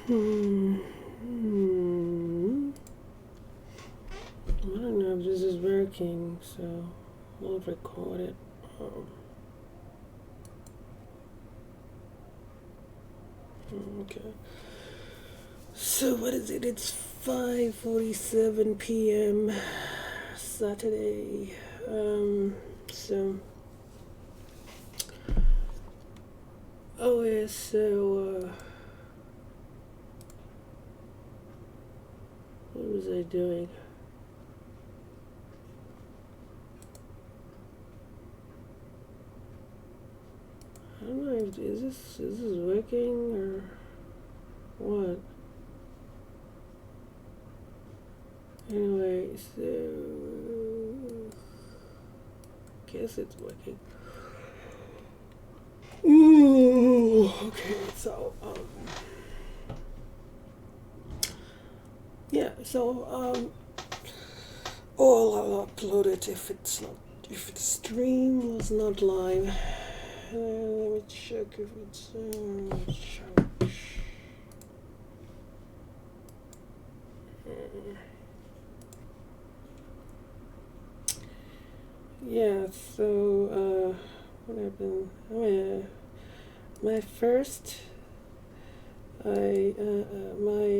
Hmm. I don't know if this is working, so I'll record it. Okay. So what is it? It's 5:47 p.m. Saturday. So. Oh yeah. So. What was I doing? I don't know. Is this working or what? Anyway, so guess it's working. Ooh, okay, so yeah, so all I'll upload it if the stream was not live. Let me check if it's yeah. So what happened? Oh yeah, my my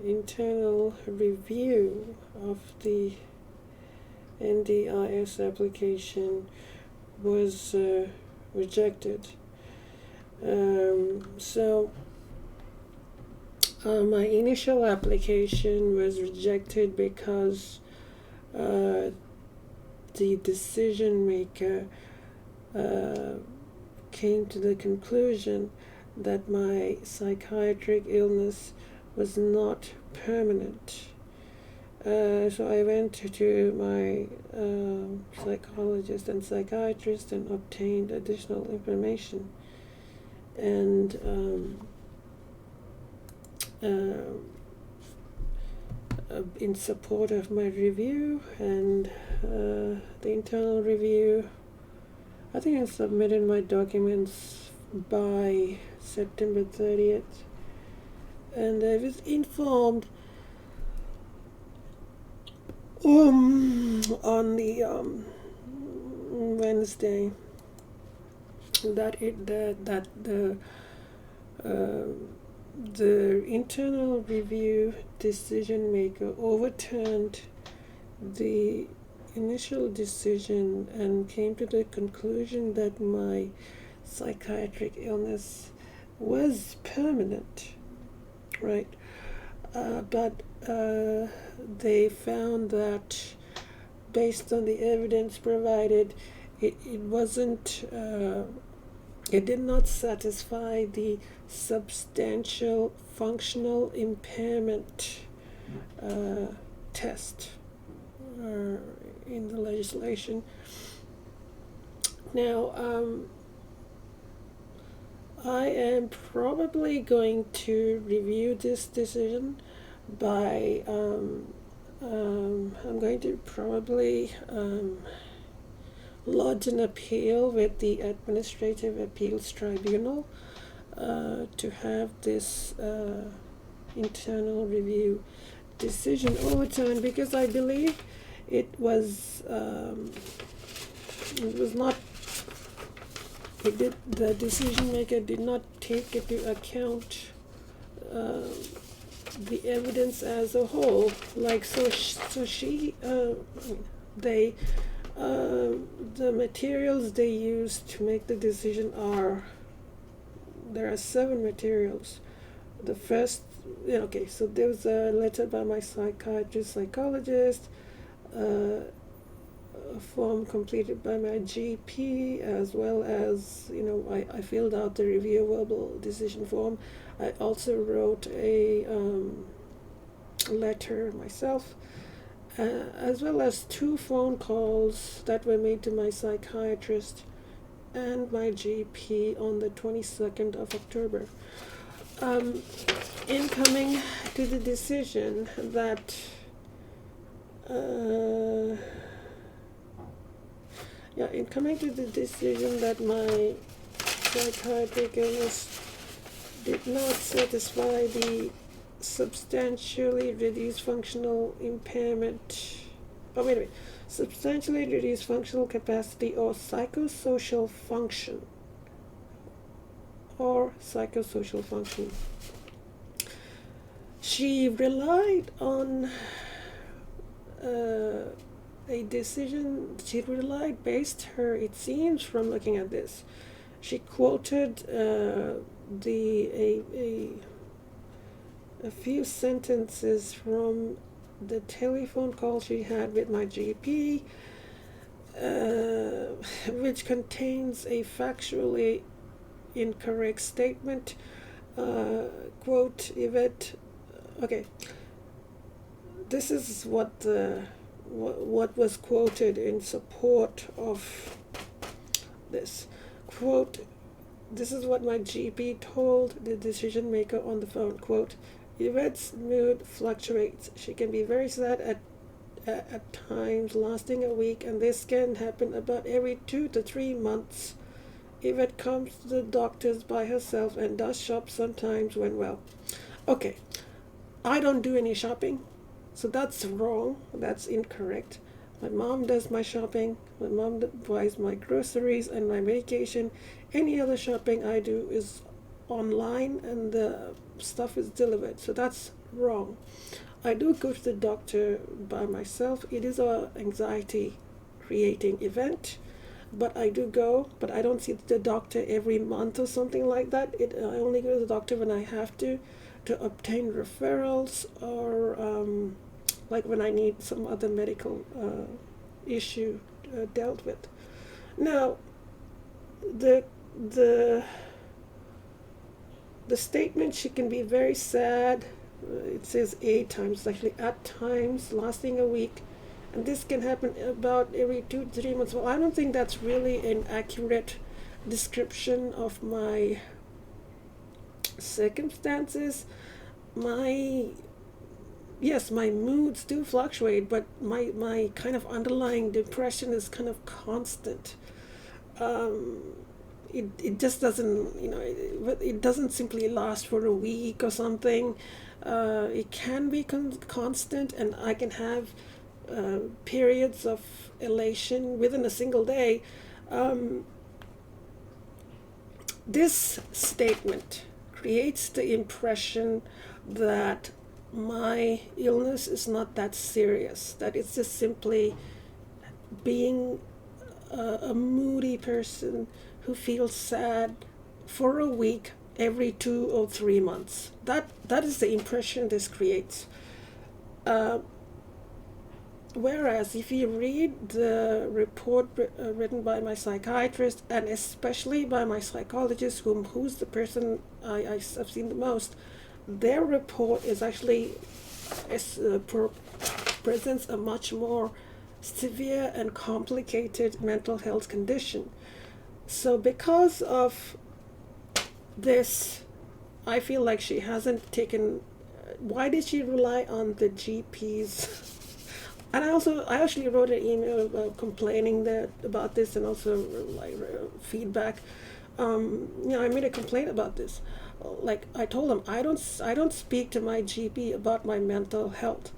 internal review of the NDIS application was rejected. So my initial application was rejected because the decision maker came to the conclusion that my psychiatric illness was not permanent. So I went to my psychologist and psychiatrist and obtained additional information. And in support of my review and the internal review, I think I submitted my documents by September 30th, and I was informed on the Wednesday that the internal review decision maker overturned the initial decision and came to the conclusion that my psychiatric illness was permanent, right? But they found that based on the evidence provided, it wasn't, it did not satisfy the substantial functional impairment test in the legislation. Now, I am probably going to review this decision by, I'm going to probably lodge an appeal with the Administrative Appeals Tribunal to have this internal review decision overturned, because I believe it was not, the decision maker did not take into account the evidence as a whole. Like, the materials they used to make the decision there are 7 materials. The first, okay, so there was a letter by my psychologist, a form completed by my GP, as well as, I filled out the reviewable decision form. I also wrote a letter myself, as well as 2 phone calls that were made to my psychiatrist and my GP on the 22nd of October. In coming to the decision that my psychiatric illness did not satisfy the substantially reduced functional impairment. Oh, wait a minute. Substantially reduced functional capacity or psychosocial function. Or psychosocial function. She relied on a decision. Based her, it seems from looking at this, she quoted a few sentences from the telephone call she had with my GP, which contains a factually incorrect statement. Quote, Yvette. Okay, this is what was quoted in support of this. Quote, this is what my GP told the decision maker on the phone. Quote, Yvette's mood fluctuates. She can be very sad at times, lasting a week, and this can happen about every 2 to 3 months. Yvette comes to the doctors by herself and does shop sometimes when well. Okay, I don't do any shopping, so that's wrong. That's incorrect. My mom does my shopping. My mom buys my groceries and my medication. Any other shopping I do is online and the stuff is delivered. So that's wrong. I do go to the doctor by myself. It is a anxiety creating event, but I do go, but I don't see the doctor every month or something like that. I only go to the doctor when I have to obtain referrals or like when I need some other medical issue dealt with. Now, the statement, she can be very sad. It says 8 times, actually at times, lasting a week, and this can happen about every 2 to 3 months. Well, I don't think that's really an accurate description of my circumstances. Yes, my moods do fluctuate, but my kind of underlying depression is kind of constant. It just doesn't, it doesn't simply last for a week or something. It can be constant, and I can have periods of elation within a single day. This statement creates the impression that my illness is not that serious, that it's just simply being a moody person who feels sad for a week every 2 or 3 months. That is the impression this creates. Whereas if you read the report written by my psychiatrist, and especially by my psychologist, who's the person I've seen the most, their report is actually presents a much more severe and complicated mental health condition. So because of this, I feel like she hasn't taken. Why did she rely on the GPs? And I actually wrote an email complaining about this, and also like feedback. I made a complaint about this. Like I told them, I don't speak to my GP about my mental health.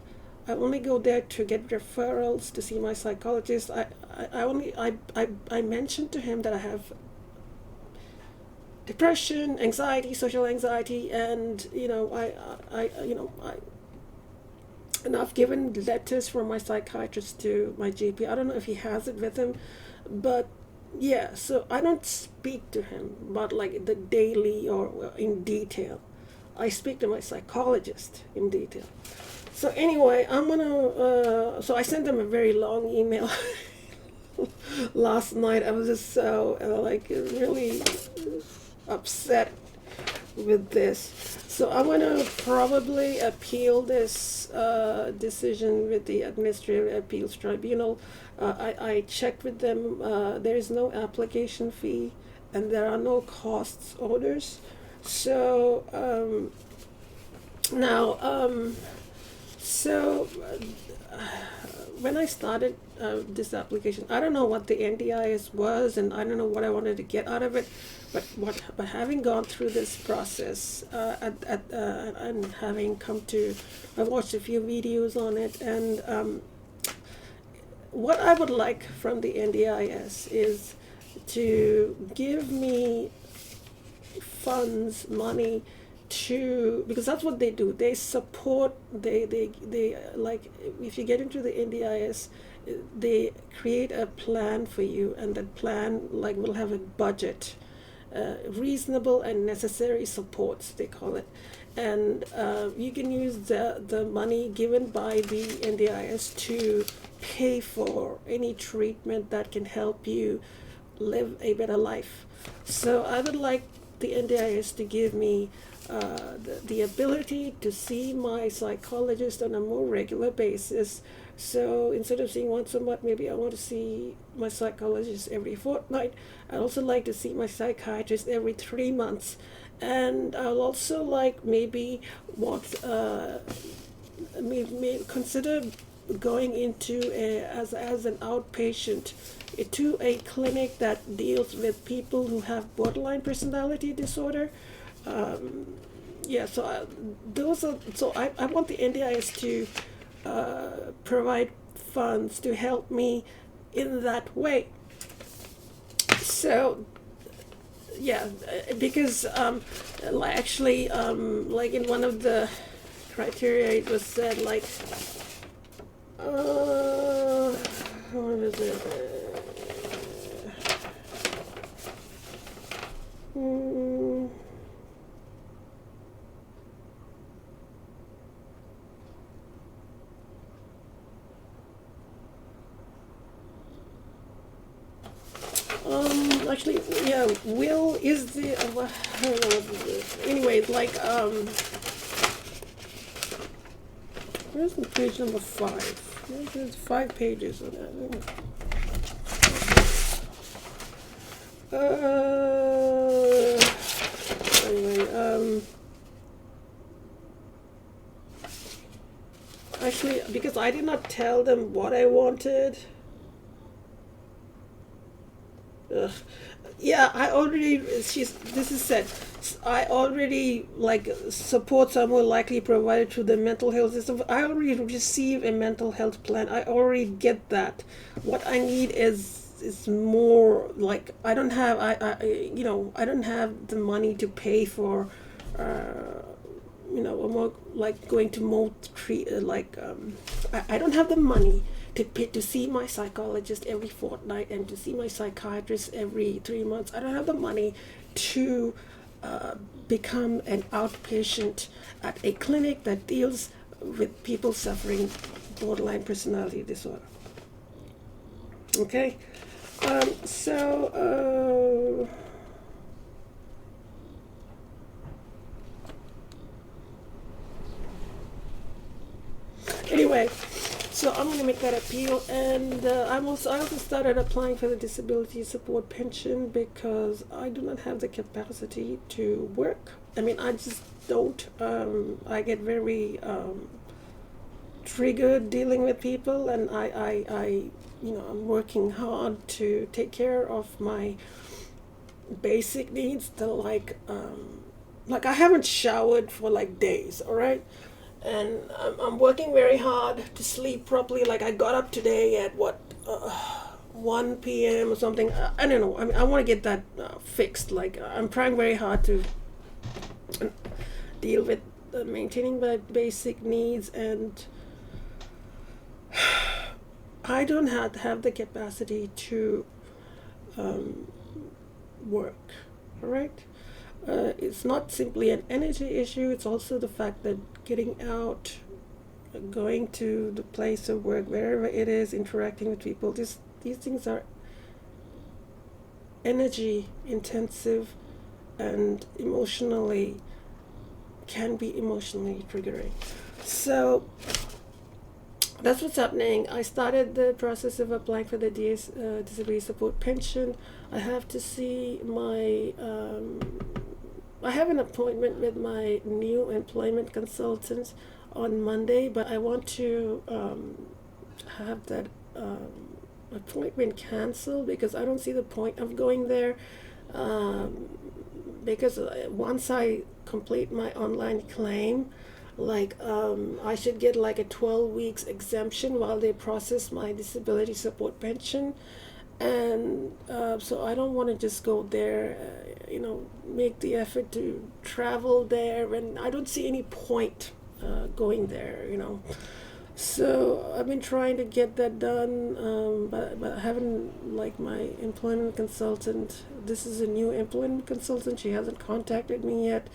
I only go there to get referrals to see my psychologist. I mentioned to him that I have depression, anxiety, social anxiety, and and I've given letters from my psychiatrist to my GP. I don't know if he has it with him, but yeah, so I don't speak to him about like the daily or in detail. I speak to my psychologist in detail. So anyway, so I sent them a very long email last night. I was just so really upset with this. So I'm going to probably appeal this decision with the Administrative Appeals Tribunal. I checked with them. There is no application fee, and there are no costs orders. So now, when I started this application, I don't know what the NDIS was, and I don't know what I wanted to get out of it. But having gone through this process, and having come to, I watched a few videos on it, and what I would like from the NDIS is to give me funds, money, to, because that's what they do. They support, they like, if you get into the NDIS, they create a plan for you, and that plan like will have a budget, reasonable and necessary supports, they call it. And you can use the money given by the NDIS to pay for any treatment that can help you live a better life. So I would like the NDIS to give me the ability to see my psychologist on a more regular basis. So instead of seeing once a month, maybe I want to see my psychologist every fortnight. I'd also like to see my psychiatrist every 3 months. And I'll also like maybe want consider going into as an outpatient to a clinic that deals with people who have borderline personality disorder. Yeah, so I want the NDIS to provide funds to help me in that way. So yeah, because actually, like in one of the criteria, it was said like, what was it? Actually, yeah, will is the, I don't know what it is. Anyway, like, where's the page number 5? There's 5 pages on that. Anyway, actually, because I did not tell them what I wanted. Yeah, I already, this is said, I already like supports are more likely provided through the mental health system. I already receive a mental health plan. I already get that. What I need is more like, I don't have, I don't have the money to pay for, more like going to more I don't have the money to pay to see my psychologist every fortnight and to see my psychiatrist every 3 months. I don't have the money to become an outpatient at a clinic that deals with people suffering borderline personality disorder. Okay, anyway, so I'm going to make that appeal, and I also started applying for the disability support pension because I do not have the capacity to work. I mean, I just don't. I get very triggered dealing with people, and I'm working hard to take care of my basic needs. Like I haven't showered for like days. All right. And I'm working very hard to sleep properly. Like I got up today at 1 p.m. or something. I don't know. I mean, I want to get that fixed. Like I'm trying very hard to deal with maintaining my basic needs, and I don't have the capacity to work. All right. It's not simply an energy issue, it's also the fact that getting out, going to the place of work, wherever it is, interacting with people, these things are energy intensive and can be emotionally triggering. So that's what's happening. I started the process of applying for the disability support pension. I have to see I have an appointment with my new employment consultant on Monday, but I want to have that appointment canceled because I don't see the point of going there. Um, because once I complete my online claim, I should get like a 12 weeks exemption while they process my disability support pension, and so I don't want to just go there, make the effort to travel there, and I don't see any point going there. So I've been trying to get that done, but I haven't, like, my employment consultant. This is a new employment consultant. She hasn't contacted me yet.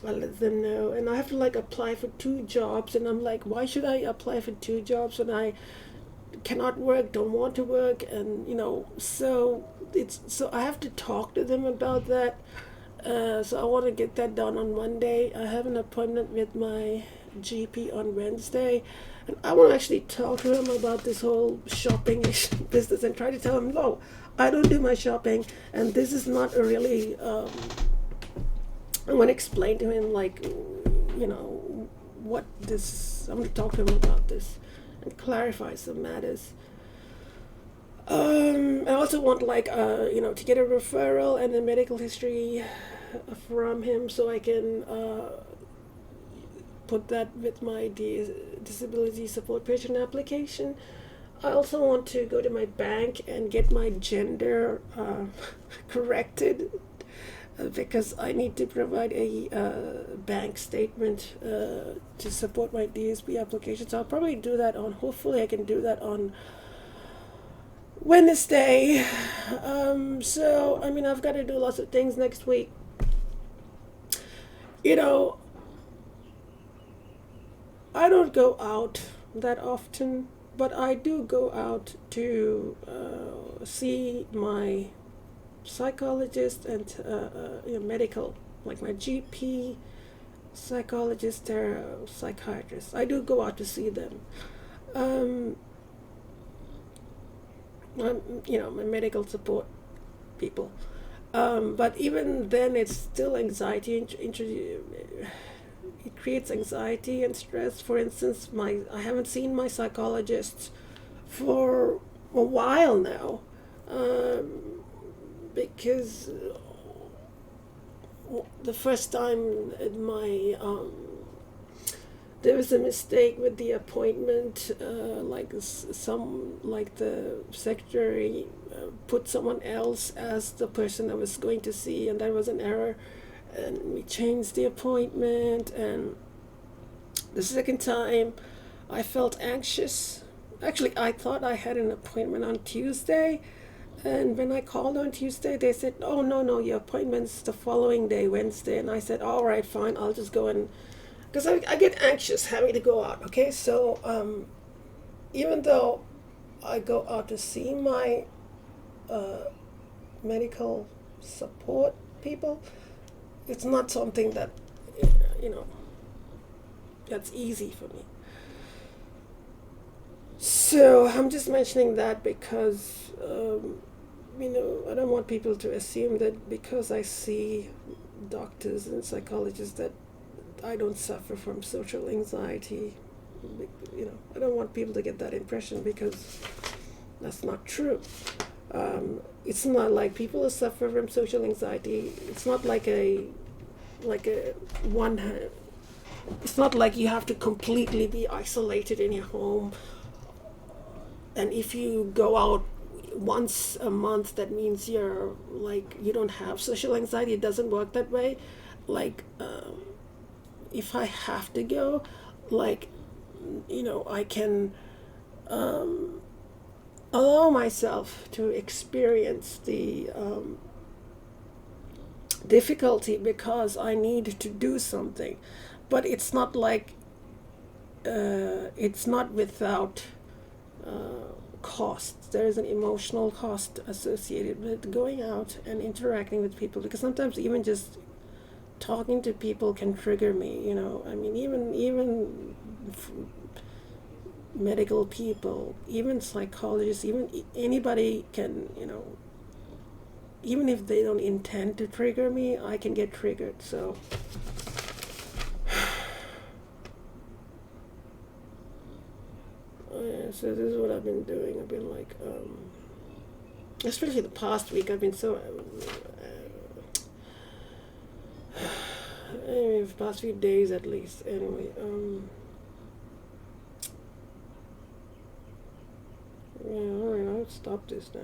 I'll let them know, and I have to like apply for 2 jobs, and I'm like, why should I apply for 2 jobs when I cannot work, don't want to work, and so I have to talk to them about that. So I want to get that done on Monday. I have an appointment with my GP on Wednesday, and I want to actually talk to him about this whole shopping business and try to tell him, no, I don't do my shopping, and this is not a really. I want to explain to him, like, what this. I'm going to talk to him about this and clarify some matters. I also want, like, to get a referral and a medical history from him so I can put that with my disability support pension application. I also want to go to my bank and get my gender corrected because I need to provide a bank statement to support my DSP application. So I'll probably do that hopefully I can do that on Wednesday. So, I mean, I've got to do lots of things next week. I don't go out that often, but I do go out to see my psychologist and medical, like my GP, psychologist, psychiatrist. I do go out to see them. My medical support people. But even then, it's still anxiety. It creates anxiety and stress. For instance, I haven't seen my psychologist for a while now, because the first time there was a mistake with the appointment, like the secretary put someone else as the person I was going to see, and that was an error, and we changed the appointment. And the second time I felt anxious. Actually, I thought I had an appointment on Tuesday, and when I called on Tuesday, they said, oh, no, your appointment's the following day, Wednesday. And I said, all right, fine, I'll just go and, because I get anxious having to go out, okay? So even though I go out to see my medical support people, it's not something that, that's easy for me. So I'm just mentioning that because, I don't want people to assume that because I see doctors and psychologists that I don't suffer from social anxiety. I don't want people to get that impression because that's not true. It's not like people who suffer from social anxiety. It's not like it's not like you have to completely be isolated in your home. And if you go out once a month, that means you don't have social anxiety. It doesn't work that way. If I have to go, I can allow myself to experience the difficulty because I need to do something. But it's not like it's not without cost. There is an emotional cost associated with going out and interacting with people, because sometimes even just talking to people can trigger me. I mean, even medical people, even psychologists, even anybody can, even if they don't intend to trigger me, I can get triggered. So Yeah, so this is what I've been doing. I've been like, especially the past week, I've been so. Anyway, the past few days at least. Anyway, yeah, all right, I'll stop this now.